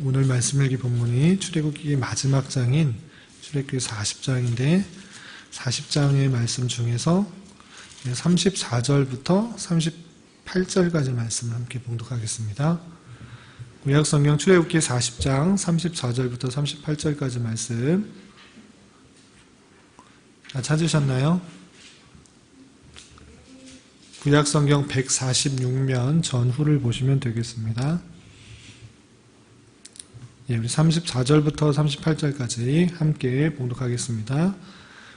오늘 말씀일기 본문이 출애굽기 마지막 장인 출애굽기 40장인데 40장의 말씀 중에서 34절부터 38절까지 말씀을 함께 봉독하겠습니다. 구약성경 출애굽기 40장 34절부터 38절까지 말씀 다 찾으셨나요? 구약성경 146면 전후를 보시면 되겠습니다. 우리 34절부터 38절까지 함께 봉독하겠습니다.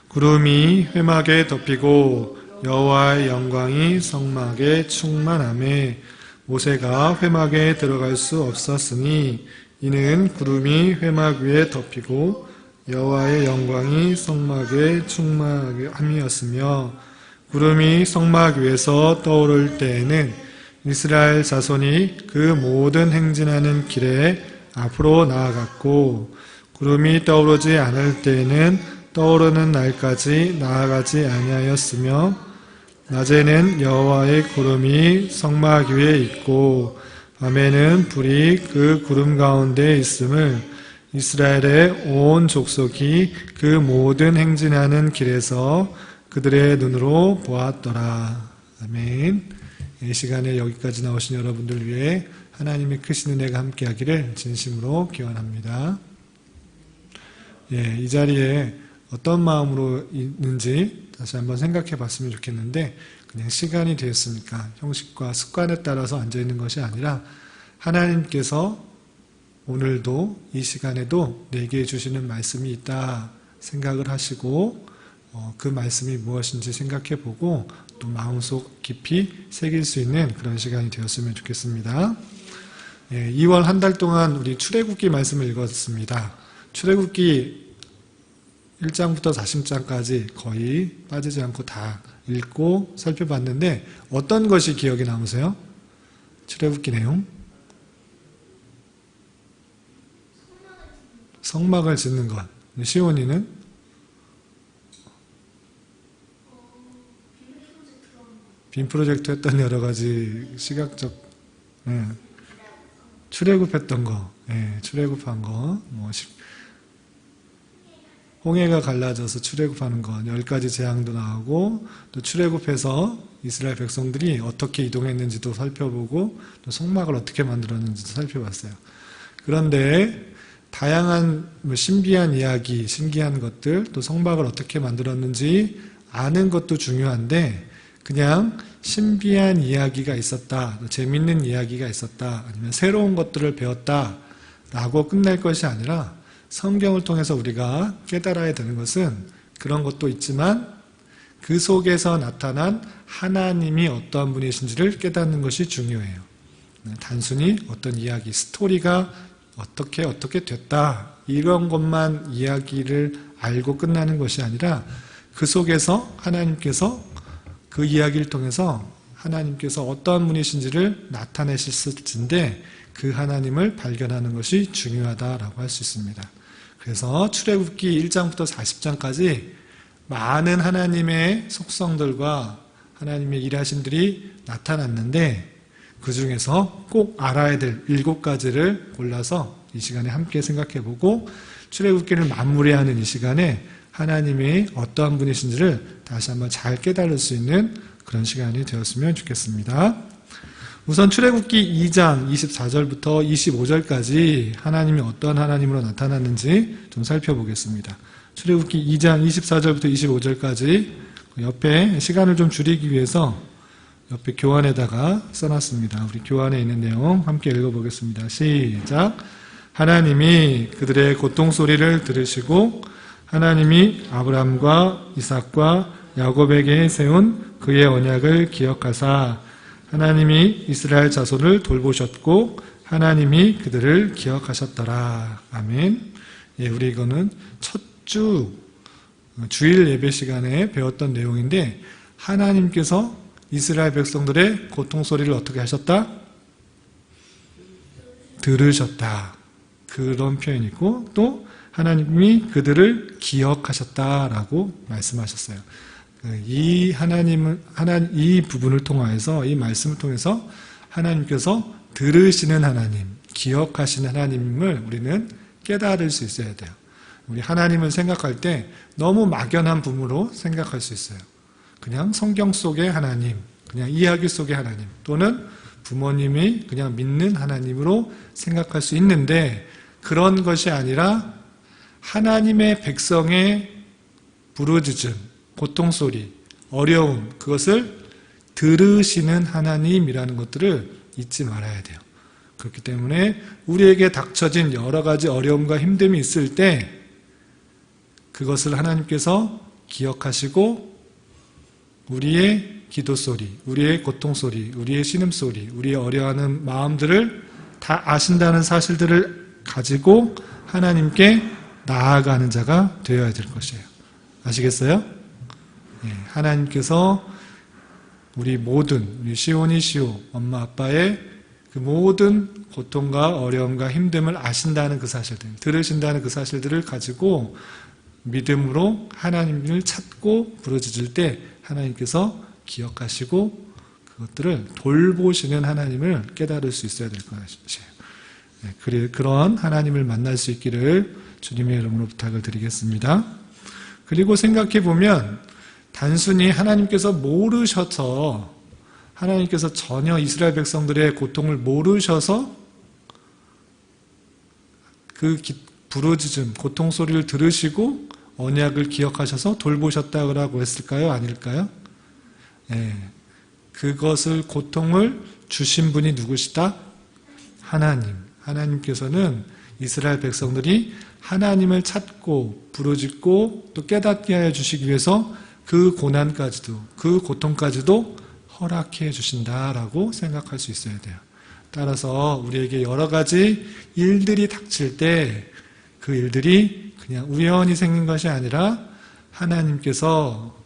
구름이 회막에 덮이고 여호와의 영광이 성막에 충만하매 모세가 회막에 들어갈 수 없었으니 이는 구름이 회막 위에 덮이고 여호와의 영광이 성막에 충만함이었으며 구름이 성막 위에서 떠오를 때에는 이스라엘 자손이 그 모든 행진하는 길에 앞으로 나아갔고 구름이 떠오르지 않을 때에는 떠오르는 날까지 나아가지 아니하였으며 낮에는 여호와의 구름이 성막 위에 있고 밤에는 불이 그 구름 가운데 있음을 이스라엘의 온 족속이 그 모든 행진하는 길에서 그들의 눈으로 보았더라. 아멘. 이 시간에 여기까지 나오신 여러분들 위해 하나님의 크신 은혜가 함께하기를 진심으로 기원합니다. 이 자리에 어떤 마음으로 있는지 다시 한번 생각해 봤으면 좋겠는데 그냥 시간이 되었으니까 형식과 습관에 따라서 앉아있는 것이 아니라 하나님께서 오늘도 이 시간에도 내게 주시는 말씀이 있다 생각을 하시고 그 말씀이 무엇인지 생각해 보고 또 마음속 깊이 새길 수 있는 그런 시간이 되었으면 좋겠습니다. 2월 한 달 동안 우리 출애굽기 말씀을 읽었습니다. 출애굽기 1장부터 40장까지 거의 빠지지 않고 다 읽고 살펴봤는데 어떤 것이 기억에 남으세요? 출애굽기 내용? 성막을 짓는 것. 시온이는? 빔 프로젝트 했던 여러 가지 시각적 출애굽했던 거, 출애굽한 거, 홍해가 갈라져서 출애굽하는 것, 10가지 재앙도 나오고 또 출애굽해서 이스라엘 백성들이 어떻게 이동했는지도 살펴보고 또 성막을 어떻게 만들었는지도 살펴봤어요. 그런데 다양한 신비한 이야기, 신기한 것들, 또 성막을 어떻게 만들었는지 아는 것도 중요한데 그냥 신비한 이야기가 있었다, 재밌는 이야기가 있었다, 아니면 새로운 것들을 배웠다 라고 끝날 것이 아니라 성경을 통해서 우리가 깨달아야 되는 것은 그런 것도 있지만 그 속에서 나타난 하나님이 어떠한 분이신지를 깨닫는 것이 중요해요. 단순히 어떤 이야기, 스토리가 어떻게 됐다 이런 것만 이야기를 알고 끝나는 것이 아니라 그 속에서 하나님께서 그 이야기를 통해서 하나님께서 어떠한 분이신지를 나타내실 텐데 그 하나님을 발견하는 것이 중요하다라고 할 수 있습니다. 그래서 출애굽기 1장부터 40장까지 많은 하나님의 속성들과 하나님의 일하심들이 나타났는데 그 중에서 꼭 알아야 될 7가지를 골라서 이 시간에 함께 생각해보고 출애굽기를 마무리하는 이 시간에 하나님이 어떠한 분이신지를 다시 한번 잘 깨달을 수 있는 그런 시간이 되었으면 좋겠습니다. 우선 출애굽기 2장 24절부터 25절까지 하나님이 어떠한 하나님으로 나타났는지 좀 살펴보겠습니다. 출애굽기 2장 24절부터 25절까지 옆에 시간을 좀 줄이기 위해서 옆에 교환에다가 써놨습니다. 우리 교환에 있는 내용 함께 읽어보겠습니다. 시작. 하나님이 그들의 고통 소리를 들으시고 하나님이 아브람과 이삭과 야곱에게 세운 그의 언약을 기억하사 하나님이 이스라엘 자손을 돌보셨고 하나님이 그들을 기억하셨더라. 아멘. 우리 이거는 첫 주일 예배 시간에 배웠던 내용인데 하나님께서 이스라엘 백성들의 고통 소리를 어떻게 하셨다? 들으셨다. 그런 표현이 있고 또 하나님이 그들을 기억하셨다라고 말씀하셨어요. 이 이 부분을 통해서 이 말씀을 통해서 하나님께서 들으시는 하나님, 기억하시는 하나님을 우리는 깨달을 수 있어야 돼요. 우리 하나님을 생각할 때 너무 막연한 부모로 생각할 수 있어요. 그냥 성경 속의 하나님, 그냥 이야기 속의 하나님, 또는 부모님이 그냥 믿는 하나님으로 생각할 수 있는데, 그런 것이 아니라 하나님의 백성의 부르짖음, 고통소리, 어려움, 그것을 들으시는 하나님이라는 것들을 잊지 말아야 돼요. 그렇기 때문에 우리에게 닥쳐진 여러 가지 어려움과 힘듦이 있을 때 그것을 하나님께서 기억하시고 우리의 기도소리, 우리의 고통소리, 우리의 신음소리, 우리의 어려워하는 마음들을 다 아신다는 사실들을 가지고 하나님께 나아가는 자가 되어야 될 것이에요. 아시겠어요? 하나님께서 우리 모든, 우리 시온이 시오, 엄마 아빠의 그 모든 고통과 어려움과 힘듦을 아신다는 그 사실들, 들으신다는 그 사실들을 가지고 믿음으로 하나님을 찾고 부르짖을 때 하나님께서 기억하시고 그것들을 돌보시는 하나님을 깨달을 수 있어야 될 것이에요. 그런 하나님을 만날 수 있기를 주님의 이름으로 부탁을 드리겠습니다. 그리고 생각해 보면 단순히 하나님께서 모르셔서, 하나님께서 전혀 이스라엘 백성들의 고통을 모르셔서 그 부르짖음, 고통 소리를 들으시고 언약을 기억하셔서 돌보셨다고 했을까요? 아닐까요? 그것을, 고통을 주신 분이 누구시다? 하나님. 하나님께서는 이스라엘 백성들이 하나님을 찾고 부르짖고 또 깨닫게 하여 주시기 위해서 그 고난까지도, 그 고통까지도 허락해 주신다라고 생각할 수 있어야 돼요. 따라서 우리에게 여러 가지 일들이 닥칠 때 그 일들이 그냥 우연히 생긴 것이 아니라 하나님께서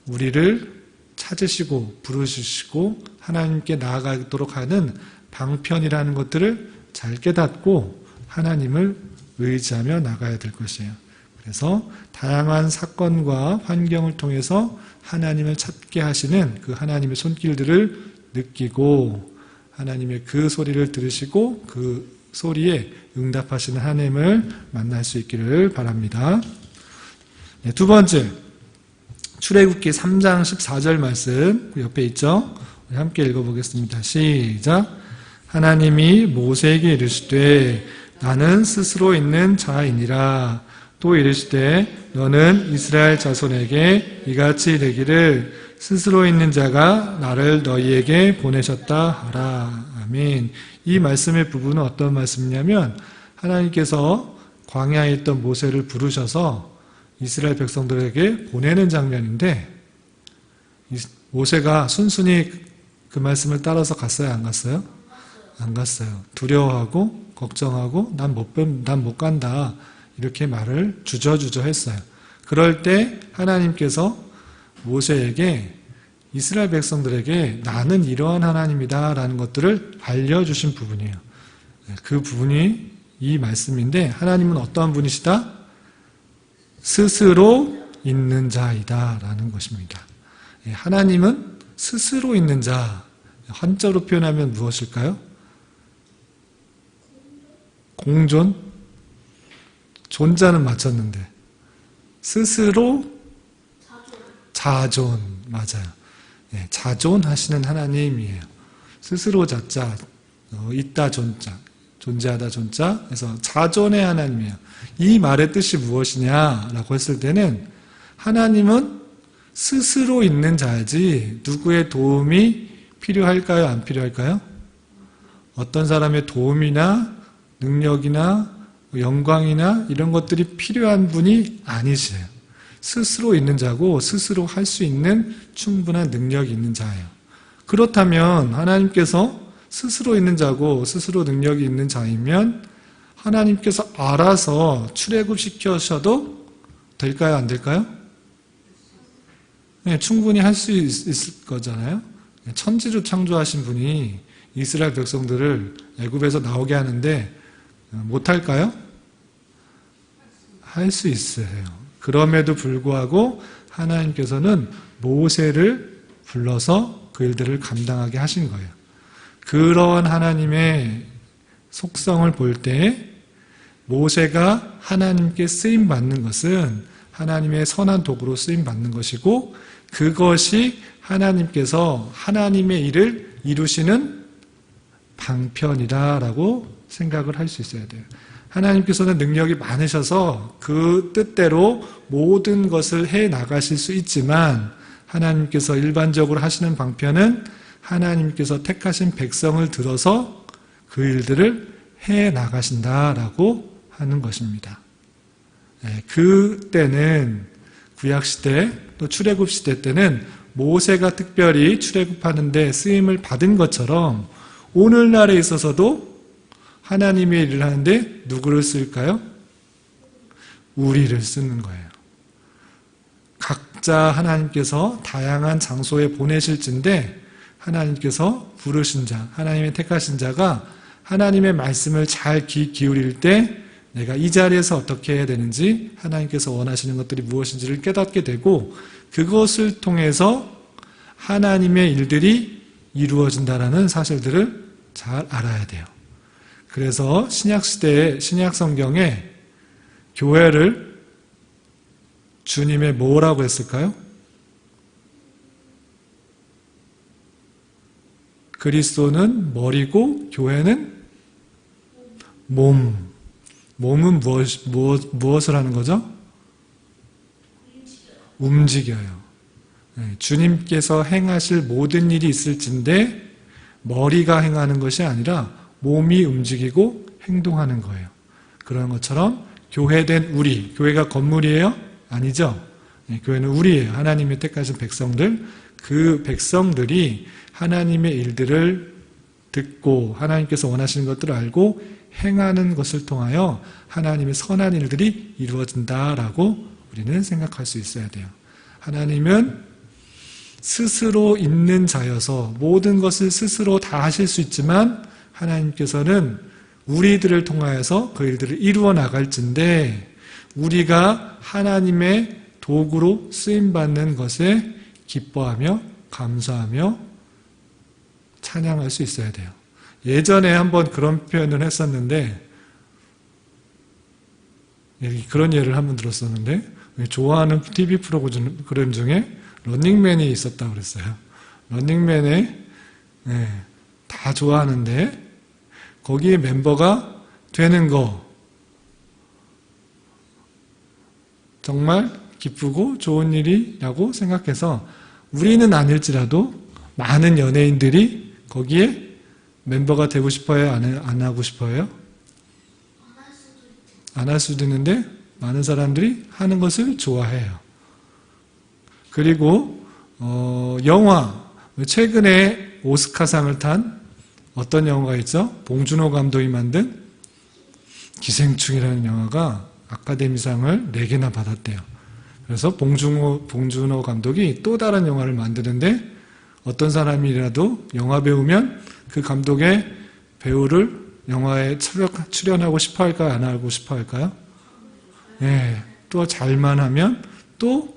우리를 찾으시고 부르시고 하나님께 나아가도록 하는 방편이라는 것들을 잘 깨닫고 하나님을 의지하며 나가야 될 것이에요. 그래서 다양한 사건과 환경을 통해서 하나님을 찾게 하시는 그 하나님의 손길들을 느끼고 하나님의 그 소리를 들으시고 그 소리에 응답하시는 하나님을 만날 수 있기를 바랍니다. 두 번째, 출애굽기 3장 14절 말씀 옆에 있죠? 우리 함께 읽어보겠습니다. 시작. 하나님이 모세에게 이르시되 나는 스스로 있는 자이니라. 또 이르시되 너는 이스라엘 자손에게 이같이 이르기를 스스로 있는 자가 나를 너희에게 보내셨다 하라. 아멘. 이 말씀의 부분은 어떤 말씀이냐면 하나님께서 광야에 있던 모세를 부르셔서 이스라엘 백성들에게 보내는 장면인데 모세가 순순히 그 말씀을 따라서 갔어요? 안 갔어요? 안 갔어요. 두려워하고 걱정하고 난 못 간다. 이렇게 말을 주저주저 했어요. 그럴 때 하나님께서 모세에게 이스라엘 백성들에게 나는 이러한 하나님이다 라는 것들을 알려주신 부분이에요. 그 부분이 이 말씀인데 하나님은 어떠한 분이시다? 스스로 있는 자이다 라는 것입니다. 하나님은 스스로 있는 자, 한자로 표현하면 무엇일까요? 공존? 존자는 맞췄는데 스스로 자존, 맞아요. 자존하시는 하나님이에요. 스스로 자자, 있다 존자, 존재하다 존자, 그래서 자존의 하나님이에요. 이 말의 뜻이 무엇이냐라고 했을 때는 하나님은 스스로 있는 자지 누구의 도움이 필요할까요? 안 필요할까요? 어떤 사람의 도움이나 능력이나 영광이나 이런 것들이 필요한 분이 아니세요. 스스로 있는 자고 스스로 할 수 있는 충분한 능력이 있는 자예요. 그렇다면 하나님께서 스스로 있는 자고 스스로 능력이 있는 자이면 하나님께서 알아서 출애굽시켜셔도 될까요? 안 될까요? 네, 충분히 할 수 있을 거잖아요. 천지를 창조하신 분이 이스라엘 백성들을 애굽에서 나오게 하는데 못할까요? 할 수 있어요. 그럼에도 불구하고 하나님께서는 모세를 불러서 그 일들을 감당하게 하신 거예요. 그러한 하나님의 속성을 볼 때 모세가 하나님께 쓰임받는 것은 하나님의 선한 도구로 쓰임받는 것이고 그것이 하나님께서 하나님의 일을 이루시는 방편이다라고 생각을 할 수 있어야 돼요. 하나님께서는 능력이 많으셔서 그 뜻대로 모든 것을 해 나가실 수 있지만 하나님께서 일반적으로 하시는 방편은 하나님께서 택하신 백성을 들어서 그 일들을 해 나가신다라고 하는 것입니다. 그때는 구약시대 또 출애굽시대 때는 모세가 특별히 출애굽하는 데 쓰임을 받은 것처럼 오늘날에 있어서도 하나님의 일을 하는데 누구를 쓸까요? 우리를 쓰는 거예요. 각자 하나님께서 다양한 장소에 보내실진데 하나님께서 부르신 자, 하나님의 택하신 자가 하나님의 말씀을 잘 귀 기울일 때 내가 이 자리에서 어떻게 해야 되는지 하나님께서 원하시는 것들이 무엇인지를 깨닫게 되고 그것을 통해서 하나님의 일들이 이루어진다라는 사실들을 잘 알아야 돼요. 그래서 신약시대에 신약성경에 교회를 주님의 뭐라고 했을까요? 그리스도는 머리고 교회는 몸. 몸은 무엇을 하는 거죠? 움직여요. 주님께서 행하실 모든 일이 있을진데 머리가 행하는 것이 아니라 몸이 움직이고 행동하는 거예요. 그런 것처럼 교회된 우리, 교회가 건물이에요? 아니죠. 교회는 우리예요. 하나님의 택하신 백성들, 그 백성들이 하나님의 일들을 듣고 하나님께서 원하시는 것들을 알고 행하는 것을 통하여 하나님의 선한 일들이 이루어진다라고 우리는 생각할 수 있어야 돼요. 하나님은 스스로 있는 자여서 모든 것을 스스로 다 하실 수 있지만 하나님께서는 우리들을 통하여서 그 일들을 이루어 나갈진데 우리가 하나님의 도구로 쓰임받는 것에 기뻐하며 감사하며 찬양할 수 있어야 돼요. 예전에 한번 그런 표현을 했었는데 그런 예를 한번 들었었는데 좋아하는 TV 프로그램 중에 런닝맨이 있었다고 그랬어요. 런닝맨에 다 좋아하는데 거기에 멤버가 되는 거 정말 기쁘고 좋은 일이라고 생각해서 우리는 아닐지라도 많은 연예인들이 거기에 멤버가 되고 싶어요? 안 하고 싶어요? 안 할 수도 있는데 많은 사람들이 하는 것을 좋아해요. 그리고 영화 최근에 오스카상을 탄 어떤 영화가 있죠? 봉준호 감독이 만든 기생충이라는 영화가 아카데미상을 4개나 받았대요. 그래서 봉준호 감독이 또 다른 영화를 만드는데 어떤 사람이라도 영화 배우면 그 감독의 배우를 영화에 출연하고 싶어 할까요? 안 하고 싶어 할까요? 네, 또 잘만 하면 또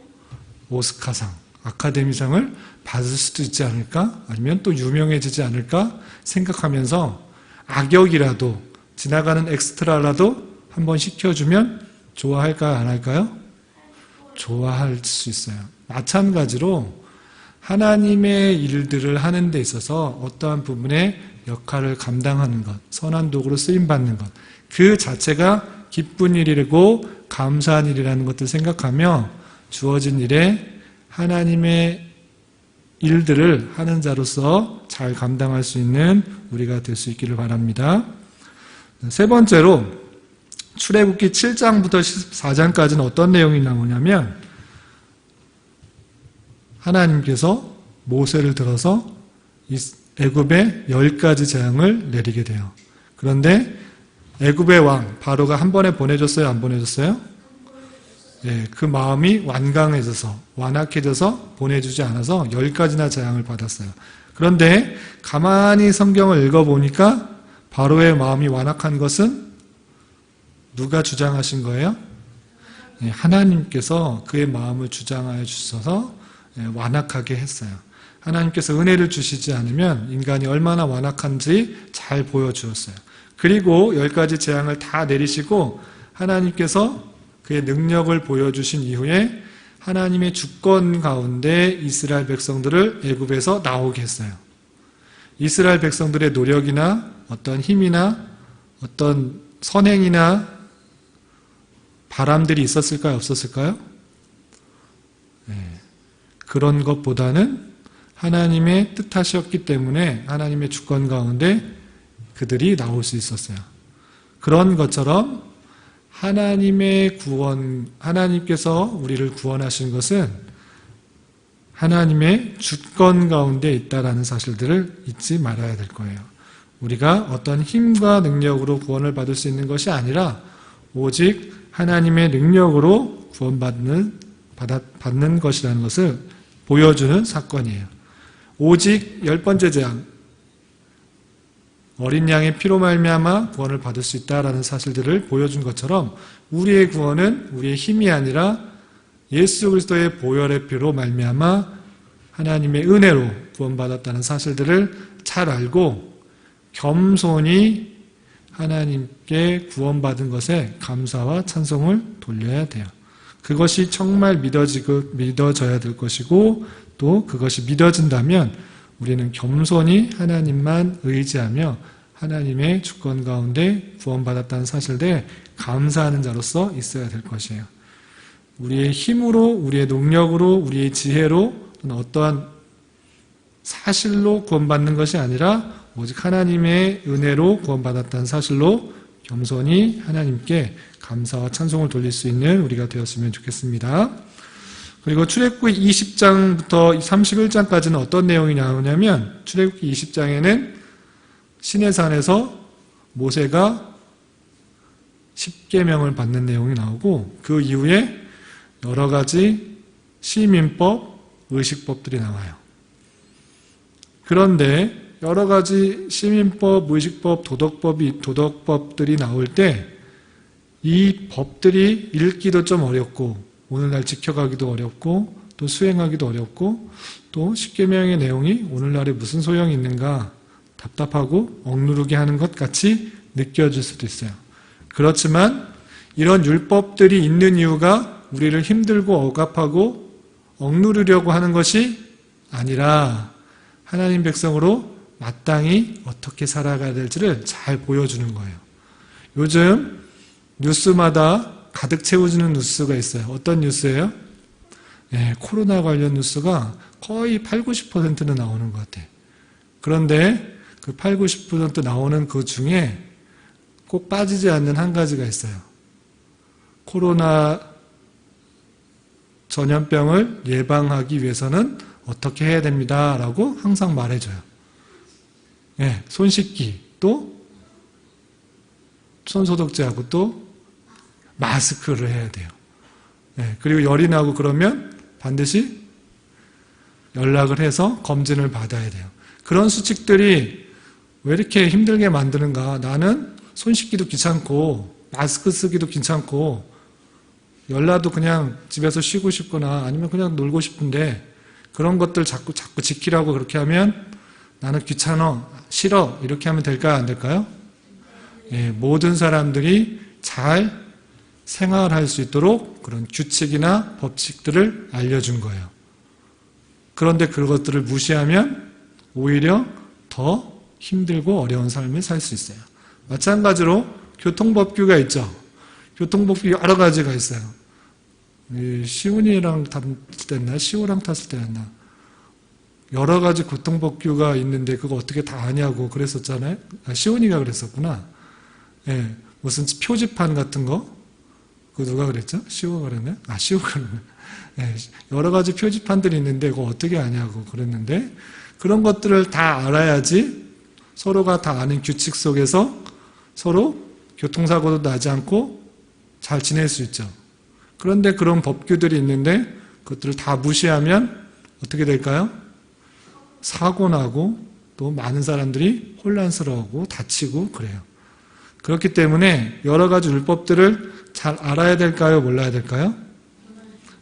오스카상, 아카데미상을 받을 수도 있지 않을까? 아니면 또 유명해지지 않을까? 생각하면서 악역이라도 지나가는 엑스트라라도 한번 시켜주면 좋아할까요? 안 할까요? 좋아할 수 있어요. 마찬가지로 하나님의 일들을 하는 데 있어서 어떠한 부분의 역할을 감당하는 것, 선한 도구로 쓰임받는 것, 그 자체가 기쁜 일이고 감사한 일이라는 것을 생각하며 주어진 일에 하나님의 일들을 하는 자로서 잘 감당할 수 있는 우리가 될 수 있기를 바랍니다. 세 번째로 출애굽기 7장부터 14장까지는 어떤 내용이 나오냐면 하나님께서 모세를 들어서 애굽에 10가지 재앙을 내리게 돼요. 그런데 애굽의 왕 바로가 한 번에 보내줬어요? 안 보내줬어요? 네, 그 마음이 완강해져서 완악해져서 보내주지 않아서 10가지나 재앙을 받았어요. 그런데 가만히 성경을 읽어보니까 바로의 마음이 완악한 것은 누가 주장하신 거예요? 네, 하나님께서 그의 마음을 주장하여 주셔서 완악하게 했어요. 하나님께서 은혜를 주시지 않으면 인간이 얼마나 완악한지 잘 보여주었어요. 그리고 10가지 재앙을 다 내리시고 하나님께서 그의 능력을 보여주신 이후에 하나님의 주권 가운데 이스라엘 백성들을 애굽에서 나오게 했어요. 이스라엘 백성들의 노력이나 어떤 힘이나 어떤 선행이나 바람들이 있었을까요? 없었을까요? 네. 그런 것보다는 하나님의 뜻하셨기 때문에 하나님의 주권 가운데 그들이 나올 수 있었어요. 그런 것처럼 하나님의 구원, 하나님께서 우리를 구원하신 것은 하나님의 주권 가운데 있다라는 사실들을 잊지 말아야 될 거예요. 우리가 어떤 힘과 능력으로 구원을 받을 수 있는 것이 아니라 오직 하나님의 능력으로 구원받는 것이라는 것을 보여주는 사건이에요. 오직 10번째 재앙, 어린 양의 피로 말미암아 구원을 받을 수 있다라는 사실들을 보여준 것처럼 우리의 구원은 우리의 힘이 아니라 예수 그리스도의 보혈의 피로 말미암아 하나님의 은혜로 구원받았다는 사실들을 잘 알고 겸손히 하나님께 구원받은 것에 감사와 찬송을 돌려야 돼요. 그것이 정말 믿어져야 될 것이고 또 그것이 믿어진다면 우리는 겸손히 하나님만 의지하며 하나님의 주권 가운데 구원받았다는 사실에 감사하는 자로서 있어야 될 것이에요. 우리의 힘으로, 우리의 능력으로, 우리의 지혜로 또는 어떠한 사실로 구원받는 것이 아니라 오직 하나님의 은혜로 구원받았다는 사실로 겸손히 하나님께 감사와 찬송을 돌릴 수 있는 우리가 되었으면 좋겠습니다. 그리고 출애굽기 20장부터 31장까지는 어떤 내용이 나오냐면 출애굽기 20장에는 시내산에서 모세가 십계명을 받는 내용이 나오고 그 이후에 여러 가지 시민법, 의식법들이 나와요. 그런데 여러 가지 시민법, 의식법, 도덕법들이 나올 때 이 법들이 읽기도 좀 어렵고 오늘날 지켜가기도 어렵고 또 수행하기도 어렵고 또 십계명의 내용이 오늘날에 무슨 소용이 있는가 답답하고 억누르게 하는 것 같이 느껴질 수도 있어요. 그렇지만 이런 율법들이 있는 이유가 우리를 힘들고 억압하고 억누르려고 하는 것이 아니라 하나님 백성으로 마땅히 어떻게 살아가야 될지를 잘 보여주는 거예요. 요즘 뉴스마다 가득 채워지는 뉴스가 있어요. 어떤 뉴스예요? 네, 코로나 관련 뉴스가 거의 80~90%는 나오는 것 같아요. 그런데 그 80~90% 나오는 그 중에 꼭 빠지지 않는 한 가지가 있어요. 코로나 전염병을 예방하기 위해서는 어떻게 해야 됩니다. 라고 항상 말해줘요. 네, 손 씻기, 또 손소독제하고 또 마스크를 해야 돼요. 네, 그리고 열이 나고 그러면 반드시 연락을 해서 검진을 받아야 돼요. 그런 수칙들이 왜 이렇게 힘들게 만드는가? 나는 손 씻기도 귀찮고 마스크 쓰기도 귀찮고 열나도 그냥 집에서 쉬고 싶거나 아니면 그냥 놀고 싶은데 그런 것들 자꾸 지키라고 그렇게 하면 나는 귀찮아, 싫어 이렇게 하면 될까요? 안 될까요? 예, 모든 사람들이 잘 생활할 수 있도록 그런 규칙이나 법칙들을 알려준 거예요. 그런데 그것들을 무시하면 오히려 더 힘들고 어려운 삶을 살 수 있어요. 마찬가지로 교통법규가 있죠. 교통법규 여러 가지가 있어요. 시훈이랑 탔을 때였나? 시호랑 탔을 때였나? 여러 가지 교통법규가 있는데 그거 어떻게 다 아냐고 그랬었잖아요. 시훈이가 그랬었구나. 예, 무슨 표지판 같은 거? 그거 누가 그랬죠? 시호가 그랬네? 시호가 그랬네. 예, 여러 가지 표지판들이 있는데 그거 어떻게 아냐고 그랬는데 그런 것들을 다 알아야지 서로가 다 아는 규칙 속에서 서로 교통사고도 나지 않고 잘 지낼 수 있죠. 그런데 그런 법규들이 있는데 그것들을 다 무시하면 어떻게 될까요? 사고 나고 또 많은 사람들이 혼란스러워하고 다치고 그래요. 그렇기 때문에 여러 가지 율법들을 잘 알아야 될까요? 몰라야 될까요?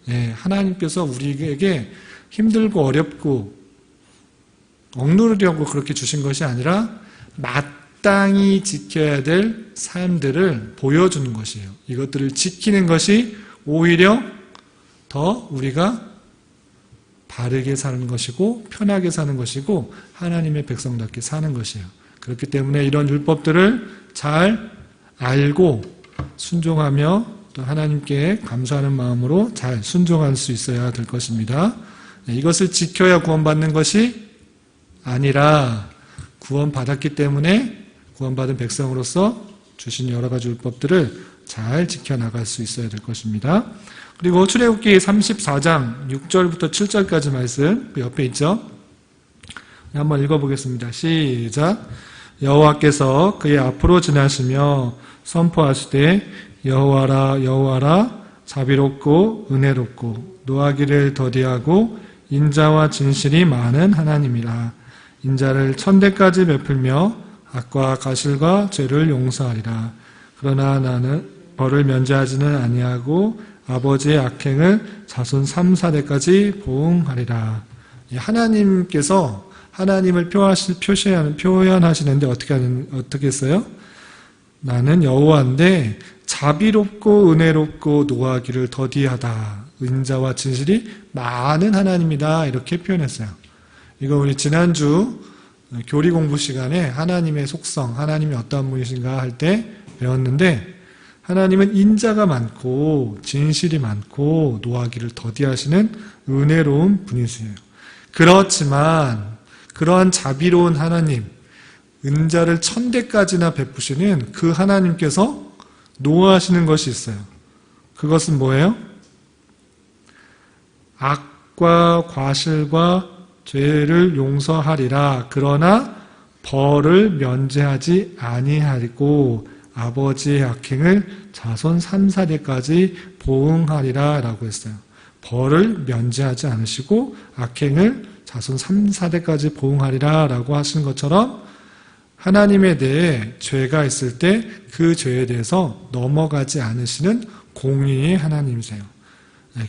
네, 하나님께서 우리에게 힘들고 어렵고 억누르려고 그렇게 주신 것이 아니라 마땅히 지켜야 될 삶들을 보여주는 것이에요. 이것들을 지키는 것이 오히려 더 우리가 바르게 사는 것이고 편하게 사는 것이고 하나님의 백성답게 사는 것이에요. 그렇기 때문에 이런 율법들을 잘 알고 순종하며 또 하나님께 감사하는 마음으로 잘 순종할 수 있어야 될 것입니다. 이것을 지켜야 구원받는 것이 아니라 구원받았기 때문에 구원받은 백성으로서 주신 여러 가지 율법들을 잘 지켜나갈 수 있어야 될 것입니다. 그리고 출애굽기 34장 6절부터 7절까지 말씀 그 옆에 있죠. 한번 읽어보겠습니다. 시작. 여호와께서 그의 앞으로 지나시며 선포하시되 여호와라 여호와라 자비롭고 은혜롭고 노하기를 더디하고 인자와 진실이 많은 하나님이라. 인자를 천대까지 베풀며 악과 가실과 죄를 용서하리라. 그러나 나는 벌을 면제하지는 아니하고 아버지의 악행을 자손 3, 4대까지 보응하리라. 하나님께서 하나님을 표현하시는데 어떻게 했어요? 나는 여호와인데 자비롭고 은혜롭고 노하기를 더디하다. 인자와 진실이 많은 하나님이다. 이렇게 표현했어요. 이거 우리 지난주 교리 공부 시간에 하나님의 속성, 하나님이 어떠한 분이신가 할 때 배웠는데 하나님은 인자가 많고 진실이 많고 노하기를 더디하시는 은혜로운 분이세요. 그렇지만 그러한 자비로운 하나님, 은자를 천대까지나 베푸시는 그 하나님께서 노하시는 것이 있어요. 그것은 뭐예요? 악과 과실과 죄를 용서하리라. 그러나 벌을 면제하지 아니하리고 아버지의 악행을 자손 3, 4대까지 보응하리라 라고 했어요. 벌을 면제하지 않으시고 악행을 자손 3, 4대까지 보응하리라 라고 하신 것처럼 하나님에 대해 죄가 있을 때 그 죄에 대해서 넘어가지 않으시는 공의의 하나님이세요.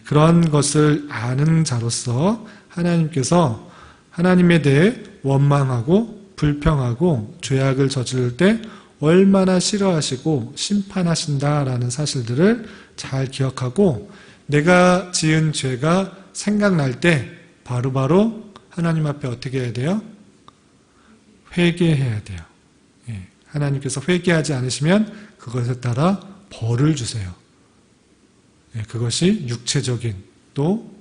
그런 것을 아는 자로서 하나님께서 하나님에 대해 원망하고 불평하고 죄악을 저지를 때 얼마나 싫어하시고 심판하신다라는 사실들을 잘 기억하고 내가 지은 죄가 생각날 때 바로바로 하나님 앞에 어떻게 해야 돼요? 회개해야 돼요. 하나님께서 회개하지 않으시면 그것에 따라 벌을 주세요. 그것이 육체적인 또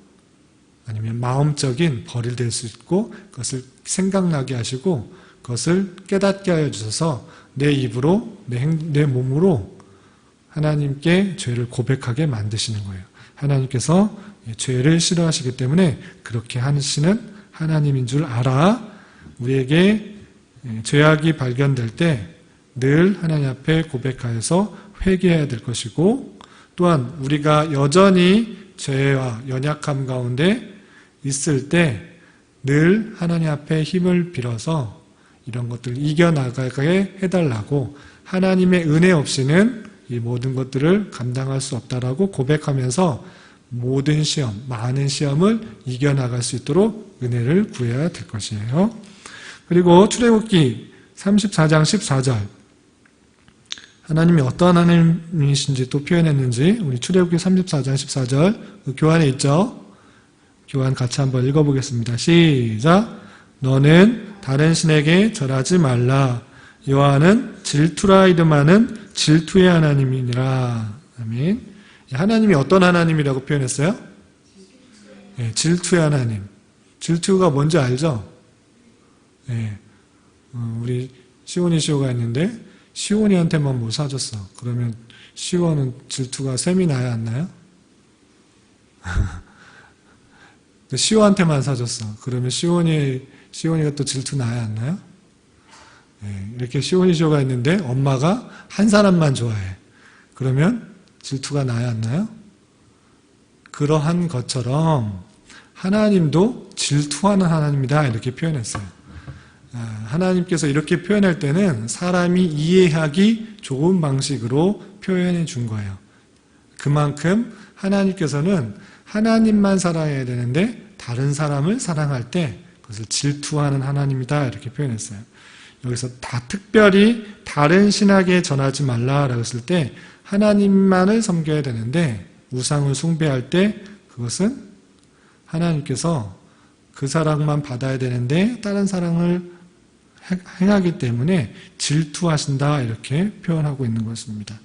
아니면 마음적인 벌이 될 수 있고 그것을 생각나게 하시고 그것을 깨닫게 하여 주셔서 내 입으로 내 몸으로 하나님께 죄를 고백하게 만드시는 거예요. 하나님께서 죄를 싫어하시기 때문에 그렇게 하시는 하나님인 줄 알아 우리에게 죄악이 발견될 때 늘 하나님 앞에 고백하여서 회개해야 될 것이고 또한 우리가 여전히 죄와 연약함 가운데 있을 때 늘 하나님 앞에 힘을 빌어서 이런 것들을 이겨나가게 해달라고 하나님의 은혜 없이는 이 모든 것들을 감당할 수 없다라고 고백하면서 모든 시험, 많은 시험을 이겨나갈 수 있도록 은혜를 구해야 될 것이에요. 그리고 출애굽기 34장 14절 하나님이 어떠한 하나님이신지 또 표현했는지 우리 출애굽기 34장 14절 그 교환에 있죠. 교환 같이 한번 읽어보겠습니다. 시작. 너는 다른 신에게 절하지 말라. 여호와는 질투라 이름하는 질투의 하나님이니라. 아멘. 하나님이 어떤 하나님이라고 표현했어요? 네, 질투의 하나님. 질투가 뭔지 알죠? 네. 우리 시온이 시오가 있는데 시온이한테만 뭐 사줬어. 그러면 시온은 질투가 셈이 나야 안 나요? 시오한테만 사줬어. 그러면 시온이가 또 질투 나야 안 나요? 네, 이렇게 시온이 시오가 있는데 엄마가 한 사람만 좋아해. 그러면 질투가 나야 안 나요? 그러한 것처럼 하나님도 질투하는 하나님이다 이렇게 표현했어요. 하나님께서 이렇게 표현할 때는 사람이 이해하기 좋은 방식으로 표현해 준 거예요. 그만큼 하나님께서는 하나님만 사랑해야 되는데 다른 사람을 사랑할 때 그것을 질투하는 하나님이다 이렇게 표현했어요. 여기서 다 특별히 다른 신에게 전하지 말라라고 했을 때 하나님만을 섬겨야 되는데 우상을 숭배할 때 그것은 하나님께서 그 사랑만 받아야 되는데 다른 사랑을 행하기 때문에 질투하신다 이렇게 표현하고 있는 것입니다.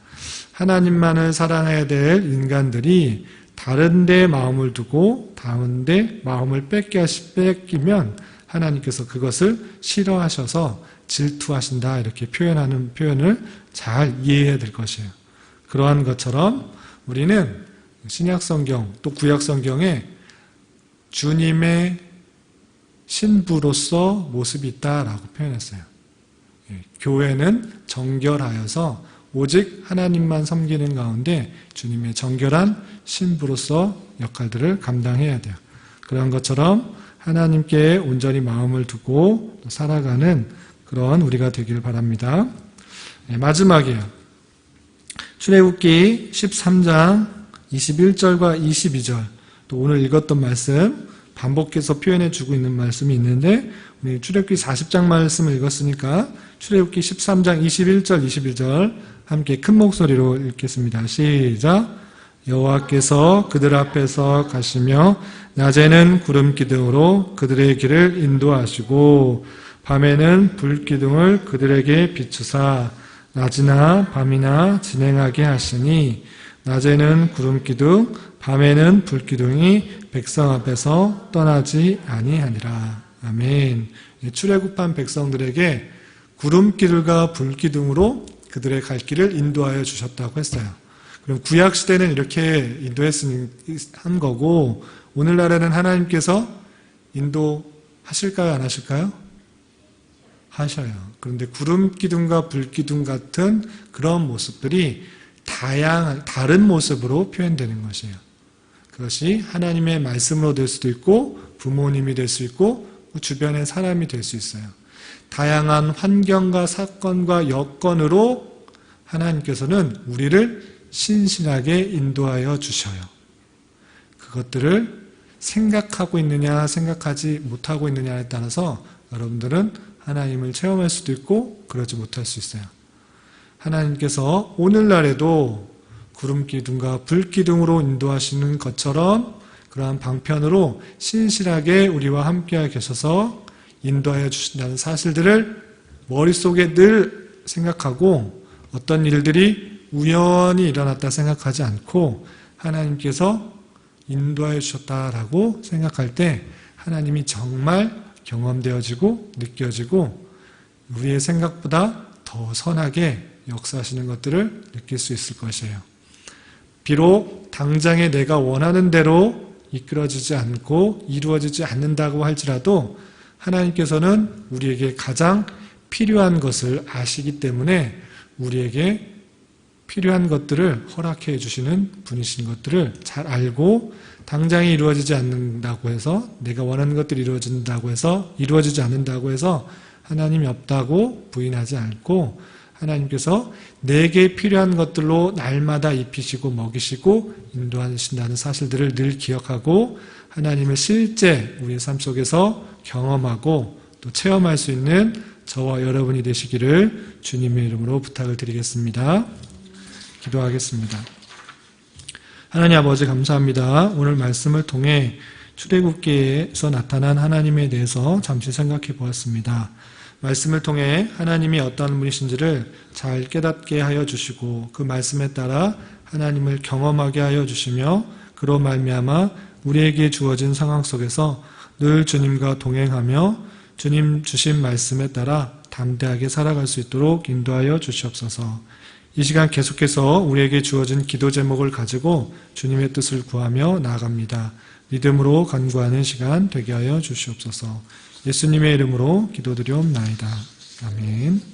하나님만을 사랑해야 될 인간들이 다른 데 마음을 두고 다른 데 마음을 뺏기면 하나님께서 그것을 싫어하셔서 질투하신다 이렇게 표현하는 표현을 잘 이해해야 될 것이에요. 그러한 것처럼 우리는 신약성경 또 구약성경에 주님의 신부로서 모습이 있다라고 표현했어요. 교회는 정결하여서 오직 하나님만 섬기는 가운데 주님의 정결한 신부로서 역할들을 감당해야 돼요. 그런 것처럼 하나님께 온전히 마음을 두고 살아가는 그런 우리가 되기를 바랍니다. 마지막이에요. 출애굽기 13장 21절과 22절 또 오늘 읽었던 말씀 반복해서 표현해주고 있는 말씀이 있는데 우리 출애굽기 40장 말씀을 읽었으니까 출애굽기 13장 21절 22절 함께 큰 목소리로 읽겠습니다. 시작. 여호와께서 그들 앞에서 가시며 낮에는 구름 기둥으로 그들의 길을 인도하시고 밤에는 불 기둥을 그들에게 비추사 낮이나 밤이나 진행하게 하시니 낮에는 구름 기둥 밤에는 불 기둥이 백성 앞에서 떠나지 아니하니라. 아멘. 출애굽한 백성들에게 구름 기둥과 불 기둥으로 그들의 갈 길을 인도하여 주셨다고 했어요. 그럼 구약 시대는 이렇게 한 거고 오늘날에는 하나님께서 인도하실까요, 안 하실까요? 하셔요. 그런데 구름 기둥과 불 기둥 같은 그런 모습들이 다른 모습으로 표현되는 것이에요. 그것이 하나님의 말씀으로 될 수도 있고 부모님이 될 수 있고 주변의 사람이 될 수 있어요. 다양한 환경과 사건과 여건으로 하나님께서는 우리를 신실하게 인도하여 주셔요. 그것들을 생각하고 있느냐 생각하지 못하고 있느냐에 따라서 여러분들은 하나님을 체험할 수도 있고 그러지 못할 수 있어요. 하나님께서 오늘날에도 구름기둥과 불기둥으로 인도하시는 것처럼 그러한 방편으로 신실하게 우리와 함께 계셔서 인도하여 주신다는 사실들을 머릿속에 늘 생각하고 어떤 일들이 우연히 일어났다 생각하지 않고 하나님께서 인도하여 주셨다라고 생각할 때 하나님이 정말 경험되어지고 느껴지고 우리의 생각보다 더 선하게 역사하시는 것들을 느낄 수 있을 것이에요. 비록 당장에 내가 원하는 대로 이끌어지지 않고 이루어지지 않는다고 할지라도 하나님께서는 우리에게 가장 필요한 것을 아시기 때문에 우리에게 필요한 것들을 허락해 주시는 분이신 것들을 잘 알고 당장에 이루어지지 않는다고 해서 내가 원하는 것들이 이루어지지 않는다고 해서 하나님이 없다고 부인하지 않고 하나님께서 내게 필요한 것들로 날마다 입히시고 먹이시고 인도하신다는 사실들을 늘 기억하고 하나님을 실제 우리의 삶 속에서 경험하고 또 체험할 수 있는 저와 여러분이 되시기를 주님의 이름으로 부탁을 드리겠습니다. 기도하겠습니다. 하나님 아버지 감사합니다. 오늘 말씀을 통해 출애굽기에서 나타난 하나님에 대해서 잠시 생각해 보았습니다. 말씀을 통해 하나님이 어떤 분이신지를 잘 깨닫게 하여 주시고 그 말씀에 따라 하나님을 경험하게 하여 주시며 그로 말미암아 우리에게 주어진 상황 속에서 늘 주님과 동행하며 주님 주신 말씀에 따라 담대하게 살아갈 수 있도록 인도하여 주시옵소서. 이 시간 계속해서 우리에게 주어진 기도 제목을 가지고 주님의 뜻을 구하며 나아갑니다. 믿음으로 간구하는 시간 되게 하여 주시옵소서. 예수님의 이름으로 기도드리옵나이다. 아멘.